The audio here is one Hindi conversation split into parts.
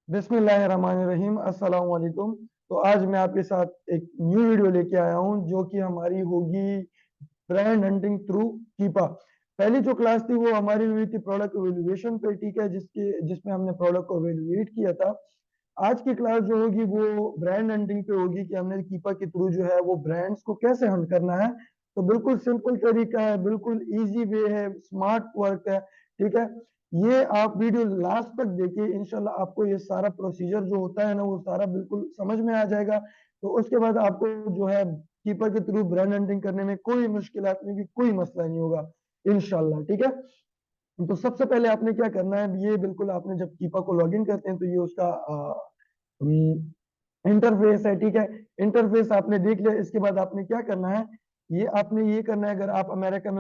बिस्मिल्लाहिर्रहमानिर्रहीम अस्सलाम वालेकुम। तो आज मैं आपके साथ एक न्यू वीडियो लेके आया हूं जो कि हमारी होगी ब्रांड हंटिंग थ्रू कीपा। पहली जो क्लास थी वो हमारी हुई थी प्रोडक्ट एवेल्युएशन पे, ठीक है, जिसमें हमने प्रोडक्ट को एवेल्युएट किया था। आज की क्लास जो होगी वो ब्रांड हंटिंग पे होगी कि हमने कीपा के थ्रू जो है वो ब्रांड्स को कैसे हंट करना है। तो बिल्कुल सिंपल तरीका है, बिल्कुल इजी वे है, स्मार्ट वर्क है, ठीक है। ये आप वीडियो लास्ट तक देखिए, इंशाल्लाह आपको ये सारा प्रोसीजर जो होता है ना वो सारा बिल्कुल समझ में आ जाएगा। तो उसके बाद आपको जो है कीपर के थ्रू ब्रांड हंटिंग करने में कोई मुश्किलात नहीं होगी, कोई मसला नहीं होगा इंशाल्लाह, ठीक है। तो सबसे पहले आपने क्या करना है, ये बिल्कुल आपने जब कीपा को लॉगिन करते हैं तो ये उसका इंटरफेस है, ठीक है। इंटरफेस आपने देख लिया, इसके बाद आपने क्या करना है, ये आपने ये करना है। अगर आप अमेरिका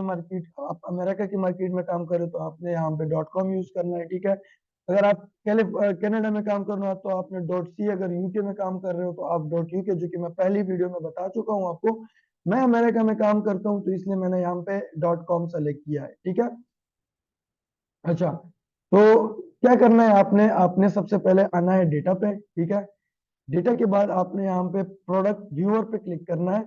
की मार्केट में काम कर रहे हो तो आपने यहाँ पे .com यूज करना है, ठीक है। अगर आप कनाडा में काम करना है तो आपने .c, अगर यूके में काम कर रहे हो तो आप .uk, जो कि मैं पहली वीडियो में बता चुका हूँ आपको। मैं अमेरिका में काम करता हूँ तो इसलिए मैंने यहाँ पे .com सेलेक्ट किया है, ठीक है। अच्छा, तो क्या करना है, आपने आपने सबसे पहले आना है डेटा पे, ठीक है। डेटा के बाद आपने यहाँ पे प्रोडक्ट व्यूअर पे क्लिक करना है।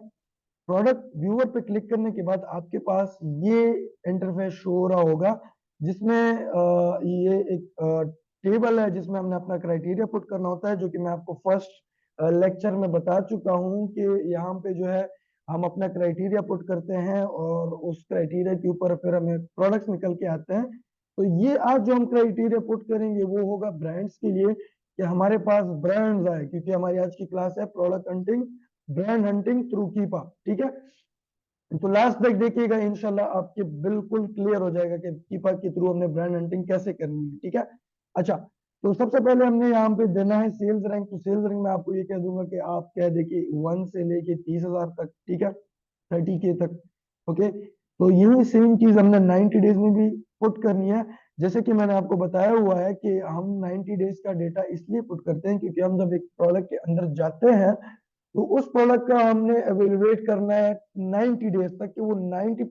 प्रोडक्ट व्यूअर पे क्लिक करने के बाद आपके पास ये इंटरफेस शो हो रहा होगा, जिसमें ये एक टेबल है जिसमें हमने अपना क्राइटेरिया पुट करना होता है, जो कि मैं आपको फर्स्ट लेक्चर में बता चुका हूँ कि यहाँ पे जो है हम अपना क्राइटेरिया पुट करते हैं और उस क्राइटेरिया के ऊपर फिर हमें प्रोडक्ट्स निकल के आते हैं। तो ये आज जो हम क्राइटेरिया पुट करेंगे वो होगा ब्रांड्स के लिए, कि हमारे पास ब्रांड्स आए, क्योंकि हमारी आज की क्लास है product hunting, brand hunting through Keepa, ठीक है। तो लास्ट तक देखिएगा, इंशाल्लाह आपके बिल्कुल क्लियर हो जाएगा कि कीपा के थ्रू हमने ब्रांड हंटिंग कैसे करनी है, ठीक है। अच्छा, तो सबसे पहले हमने यहाँ पे देना है सेल्स रैंक। तो सेल्स रैंक में आपको ये कह दूंगा कि आप कह देखिए 1 से लेके 30,000 तक, ठीक है, 30K तक। ओके, तो यही सेम चीज हमने 90 डेज में भी पुट करनी है। जैसे कि मैंने आपको बताया हुआ है कि हम 90 डेज का डेटा इसलिए पुट करते हैं क्योंकि हम जब एक प्रोडक्ट के अंदर जाते हैं तो उस प्रोडक्ट का हमने एवेलुएट करना है 90 डेज तक, कि वो 90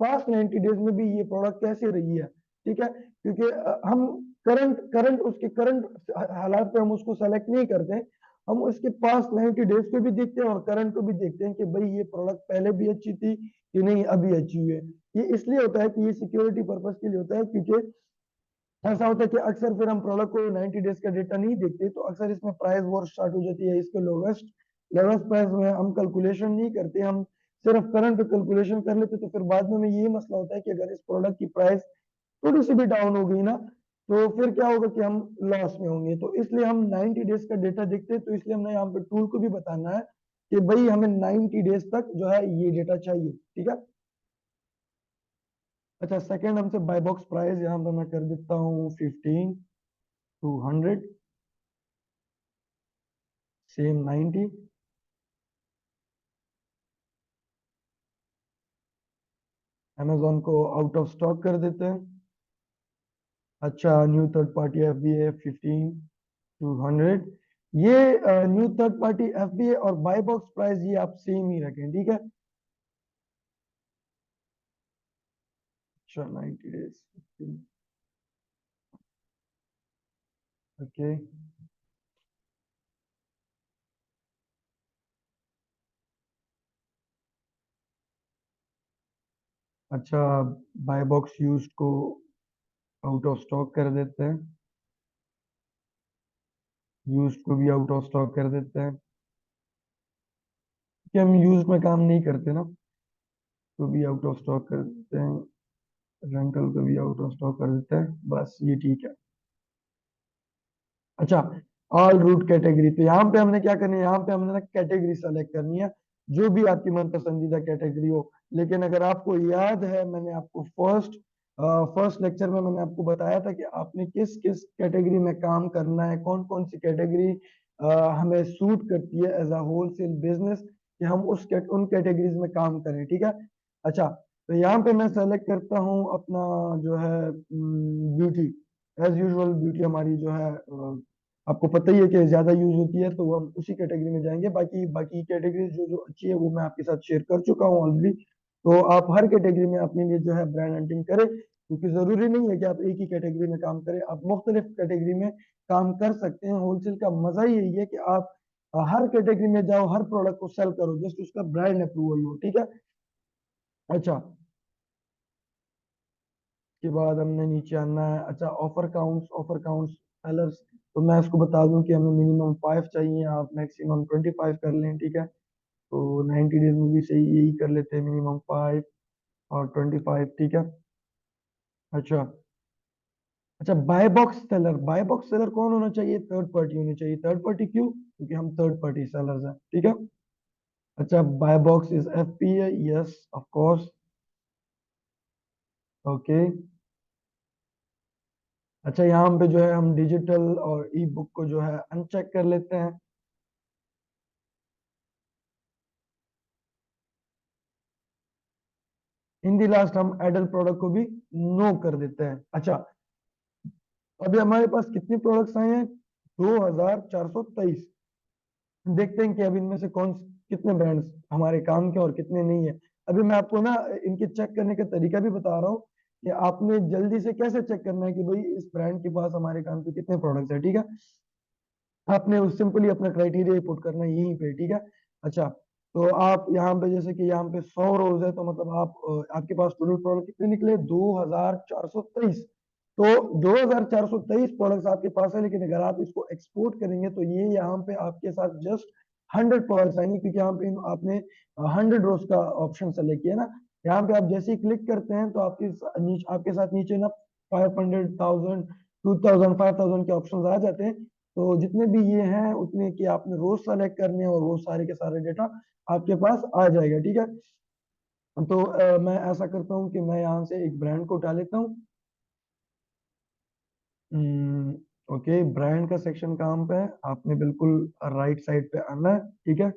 पास्ट 90 डेज में भी ये प्रोडक्ट कैसे रही है, ठीक है। क्योंकि हम करंट करंट उसके करंट हालात पे हम उसको सेलेक्ट नहीं करते हैं, हम उसके पास 90 डेज पे भी देखते हैं और करंट को भी देखते हैं कि भाई ये प्रोडक्ट पहले भी अच्छी थी कि नहीं, अभी अच्छी हुई है। ये इसलिए होता है कि ये सिक्योरिटी पर्पज के लिए होता है, क्योंकि ऐसा होता है कि अक्सर फिर हम प्रोडक्ट को 90 डेज का डेटा नहीं देखते, तो अक्सर इसमें प्राइस वॉर स्टार्ट हो जाती है। इसके लोवेस्ट लोवेस्ट प्राइस में हम कैलकुलेशन नहीं करते, हम सिर्फ करंट पे कैलकुलेशन कर लेते, तो फिर बाद में हमें ये मसला होता है कि अगर इस प्रोडक्ट की प्राइस थोड़ी सी भी डाउन हो गई ना, तो फिर क्या होगा कि हम लॉस में होंगे। तो इसलिए हम 90 डेज का डेटा देखते हैं। तो इसलिए हमने यहाँ पे टूल को भी बताना है कि भाई हमें 90 डेज तक जो है ये डेटा चाहिए, ठीक है। अच्छा, सेकंड हमसे बाय बॉक्स प्राइस यहाँ पे मैं कर देता हूँ 15 to 100, सेम 90। अमेजोन को आउट ऑफ स्टॉक कर देते हैं। अच्छा, new third party F B A 15 to 100। ये new third party F B A और बाय बॉक्स प्राइस ये आप सेम ही रखें, ठीक है। अच्छा, 90 डेज, ओके। अच्छा, बाय बॉक्स यूज को आउट ऑफ स्टॉक कर देते हैं, यूज को भी आउट ऑफ स्टॉक कर देते हैं, कि हम यूज में काम नहीं करते ना, तो भी आउट ऑफ स्टॉक कर देते हैं। रेंटल को भी आउट ऑफ स्टॉक कर देते हैं, बस ये ठीक है। अच्छा, ऑल रूट कैटेगरी, तो यहाँ पे हमने क्या करनी है, यहाँ पे हमने ना कैटेगरी सेलेक्ट करनी है, जो भी आपकी मन पसंदीदा कैटेगरी हो। लेकिन अगर आपको याद है, मैंने आपको फर्स्ट लेक्चर में मैंने आपको बताया था कि आपने किस किस कैटेगरी में काम करना है, कौन कौन सी कैटेगरी हमें सूट करती है एज अ होलसेल बिजनेस, कि हम उन कैटेगरीज में काम करें, ठीक है। अच्छा, तो यहाँ पे मैं सेलेक्ट करता हूँ अपना जो है ब्यूटी। एज यूजुअल ब्यूटी हमारी जो है आपको पता ही है कि ज्यादा यूज होती है, तो हम उसी कैटेगरी में जाएंगे। बाकी बाकी कैटेगरी जो जो अच्छी है वो मैं आपके साथ शेयर कर चुका हूँ ऑलरेडी। तो आप हर कैटेगरी में अपने लिए जो है ब्रांड हंटिंग करें, क्योंकि जरूरी नहीं है कि आप एक ही कैटेगरी में काम करें, आप मुख्तलिफ कैटेगरी में काम कर सकते हैं। होलसेल का मजा ही यही है कि आप हर कैटेगरी में जाओ, हर प्रोडक्ट को सेल करो, जस्ट उसका ब्रांड अप्रूवल हो, ठीक है। अच्छा, के बाद हमने नीचे आना है। अच्छा, ऑफर काउंट्स सेलर्स, तो मैं इसको बता दूं कि हमें मिनिमम 5 चाहिए, आप मैक्सिमम 25 कर लें, ठीक है। तो 90 डेज में भी सही यही कर लेते हैं, मिनिमम 5 और 25, ठीक है। अच्छा। अच्छा, बाय बॉक्स सेलर कौन होना चाहिए? थर्ड पार्टी होनी चाहिए। थर्ड पार्टी क्यों? क्योंकि हम थर्ड पार्टी सेलर्स हैं, ठीक है। अच्छा, buy box is FPA, yes of course. Okay. अच्छा, यहाँ पे जो है हम डिजिटल और ई बुक को जो है अनचेक कर लेते हैं। इन दी लास्ट हम एडल्ट प्रोडक्ट को भी नो कर देते हैं। अच्छा, अभी हमारे पास कितने प्रोडक्ट्स आए हैं? 2423। देखते हैं कि अब इनमें से कितने ब्रांड्स हमारे काम के और कितने नहीं है। अभी मैं आपको ना इनके चेक करने का तरीका भी बता रहा हूँ कि आपने जल्दी से कैसे चेक करना है कि भाई इस ब्रांड के पास हमारे काम के कितने प्रोडक्ट्स है, ठीक है। आपने सिंपली अपना क्राइटेरिया पुट करना है यहीं पे, ठीक है। अच्छा, तो आप यहाँ पे जैसे कि यहाँ पे 100 रोज है, तो मतलब आपके पास टोटल प्रोडक्ट कितने निकले? 2423। तो 2423 प्रोडक्ट्स आपके पास है, लेकिन अगर आप इसको एक्सपोर्ट करेंगे तो ये यहाँ पे आपके साथ जस्ट 100 प्रोडक्ट्स आएंगे, क्योंकि यहाँ पे आपने 100 रोज का ऑप्शन सेलेक्ट किया ना। यहाँ पे आप जैसे ही क्लिक करते हैं तो आपके साथ नीचे ना 500, 1000, 2000, 5000 के ऑप्शन आ जाते हैं। तो जितने भी ये हैं उतने की आपने रोज सेलेक्ट करने हैं, और वो सारे के सारे डेटा आपके पास आ जाएगा, ठीक है। तो मैं ऐसा करता हूँ कि मैं यहाँ से एक ब्रांड को उठा लेता हूँ। ओके, ब्रांड का सेक्शन कहाँ पे है? आपने बिल्कुल राइट साइड पे आना है, ठीक है।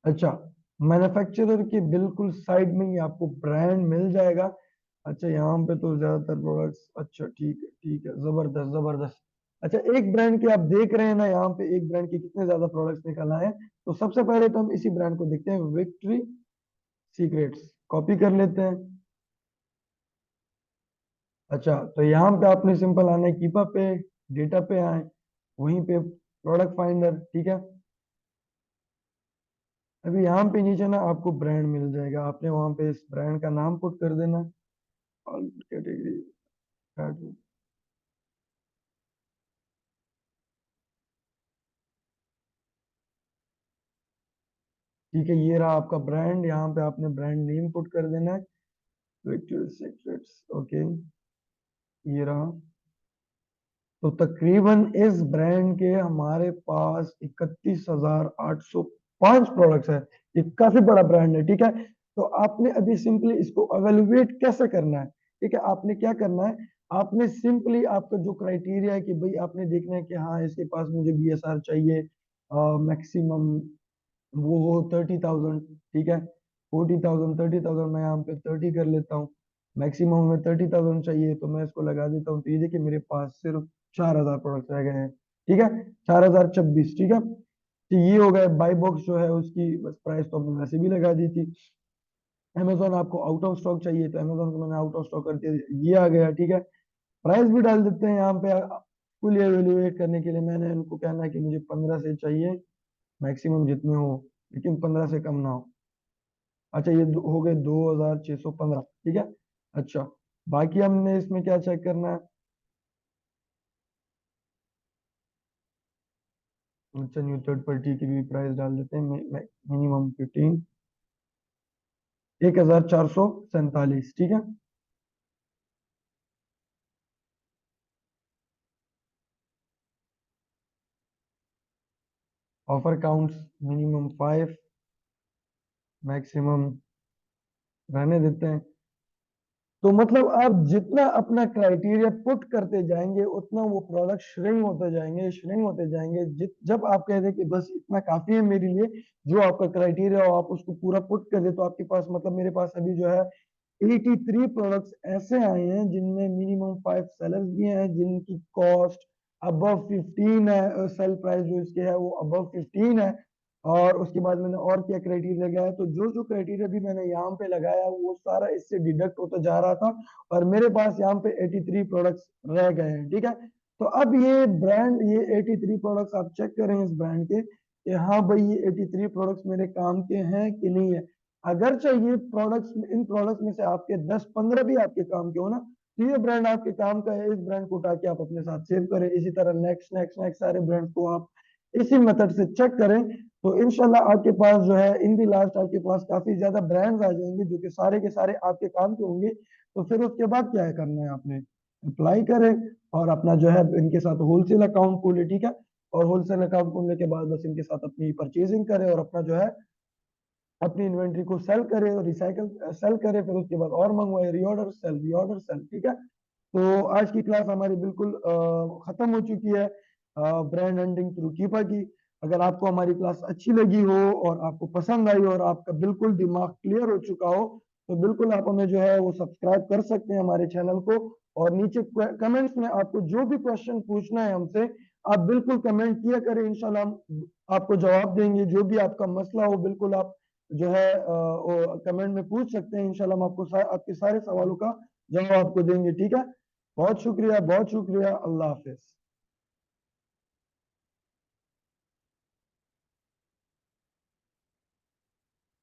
अच्छा, मैन्युफैक्चरर के बिल्कुल साइड में ही आपको ब्रांड मिल जाएगा। अच्छा, यहाँ पे तो ज्यादातर प्रोडक्ट्स, अच्छा ठीक है, ठीक है, जबरदस्त जबरदस्त। अच्छा, एक ब्रांड के आप देख रहे हैं ना, यहाँ पे एक ब्रांड के कितने ज्यादा प्रोडक्ट्स निकल आए हैं। तो सबसे पहले तो हम इसी ब्रांड को देखते हैं, विक्ट्री सीक्रेट्स, कॉपी कर लेते हैं। अच्छा, तो यहाँ पे आपने सिंपल आना है कीपा पे, डेटा पे आए, वहीं पे प्रोडक्ट फाइंडर, ठीक है। अभी यहाँ पे नीचे ना आपको ब्रांड मिल जाएगा, आपने वहां पे इस ब्रांड का नाम पुट कर देना, ऑल कैटेगरी। ठीक है, ये रहा आपका ब्रांड, यहाँ पे आपने ब्रांड नेम पुट कर देना है, विक्टोरिया सीक्रेट्स, ओके, ये रहा। तो तकरीबन इस ब्रांड के हमारे पास 31,805 प्रोडक्ट्स है। ये काफी बड़ा ब्रांड है, ठीक है। तो आपने अभी सिंपली इसको एवेलुएट कैसे करना है, ठीक है। आपने क्या करना है, आपने सिंपली आपका जो क्राइटेरिया है कि भाई आपने देखना है कि हाँ इसके पास मुझे बीएसआर चाहिए मैक्सिमम, वो हो 30,000, ठीक है। 40,000, 30,000, मैं यहाँ पे 30 कर लेता हूँ। मैक्सिमम में 30,000 चाहिए, तो मैं इसको लगा देता हूँ। तो ये देखिए मेरे पास सिर्फ 4,000 प्रोडक्ट रह गए हैं, ठीक है। 4,026, ठीक है। तो ये हो गया। बाई बॉक्स जो है उसकी बस प्राइस तो हमने वैसे भी लगा दी थी। अमेजोन आपको आउट ऑफ स्टॉक चाहिए, तो अमेजोन को मैंने आउट ऑफ स्टॉक कर दिया, ये आ गया, ठीक है। प्राइस भी डाल देते हैं यहाँ पे, फुल एवेल्युएट करने के लिए मैंने इनको कहना है कि मुझे 15 से चाहिए, मैक्सिमम जितने हो, लेकिन 15 से कम ना हो। अच्छा, ये हो गए 2,615, ठीक है। अच्छा, बाकी हमने इसमें क्या चेक करना है? अच्छा, न्यू थर्ड पार्टी की भी प्राइस डाल देते हैं, मिनिमम 15, 1,447, ठीक है। ऑफर काउंट्स मिनिमम 5, मैक्सिमम रहने देते हैं। तो मतलब आप जितना अपना क्राइटेरिया पुट करते जाएंगे उतना वो प्रोडक्ट श्रिंक होते जाएंगे, श्रिंक होते जाएंगे। जब आप कहते हैं कि बस इतना काफी है मेरे लिए, जो आपका क्राइटेरिया हो आप उसको पूरा पुट कर दे, तो आपके पास मतलब मेरे पास अभी जो है 83 प्रोडक्ट्स ऐसे आए हैं जिनमें मिनिमम 5 सेलर्स भी हैं, जिनकी कॉस्ट अबव 15 है, सेल प्राइस जो इसके है वो अबव 15 है। और उसके बाद मैंने और क्या क्राइटेरिया लगाया, तो जो जो क्राइटेरिया भी मैंने यहाँ पे लगाया वो सारा इससे डिडक्ट होता जा रहा था, और मेरे पास यहाँ पे 83 प्रोडक्ट्स रह गए हैं, ठीक है। तो अब ये ब्रांड, ये 83 प्रोडक्ट्स आप चेक करें इस ब्रांड के कि हाँ भाई ये 83 प्रोडक्ट्स मेरे काम के हैं कि नहीं है। अगर चाहिए प्रोडक्ट्स, इन प्रोडक्ट्स में से आपके 10-15 भी आपके काम के हो ना, तो ये ब्रांड आपके काम का है, इस ब्रांड को उठा के आप अपने साथ सेव करें। इसी तरह नेक्स्ट नेक्स्ट नेक्स्ट सारे ब्रांड्स को आप इसी मेथड से चेक करें, तो इंशाल्लाह आपके पास जो है इन दी लास्ट आपके पास काफी ज्यादा ब्रांड्स आ जाएंगे जो कि सारे के सारे आपके काम के होंगे। तो फिर उसके बाद क्या है करना है आपने, अप्लाई करें और अपना जो है इनके साथ होलसेल अकाउंट खोले, ठीक है। और होलसेल अकाउंट खोलने के बाद बस इनके साथ अपनी परचेजिंग करें और अपना जो है अपनी इन्वेंट्री को सेल करे और रिसाइकल सेल करे, फिर उसके बाद और मंगवाए, रीऑर्डर सेल रीऑर्डर सेल, ठीक है। तो आज की क्लास हमारी बिल्कुल खत्म हो चुकी है ब्रांड हंटिंग थ्रू कीपा की। अगर आपको हमारी क्लास अच्छी लगी हो और आपको पसंद आई हो और आपका बिल्कुल दिमाग क्लियर हो चुका हो, तो बिल्कुल आप हमें जो है वो सब्सक्राइब कर सकते हैं हमारे चैनल को। और नीचे कमेंट्स में आपको जो भी क्वेश्चन पूछना है हमसे, आप बिल्कुल कमेंट किया करें, इंशाल्लाह हम आपको जवाब देंगे। जो भी आपका मसला हो बिल्कुल आप जो है कमेंट में पूछ सकते हैं, इंशाल्लाह हम आपको आपके सारे सवालों का जवाब आपको देंगे, ठीक है। बहुत शुक्रिया, बहुत शुक्रिया। अल्लाह हाफिज।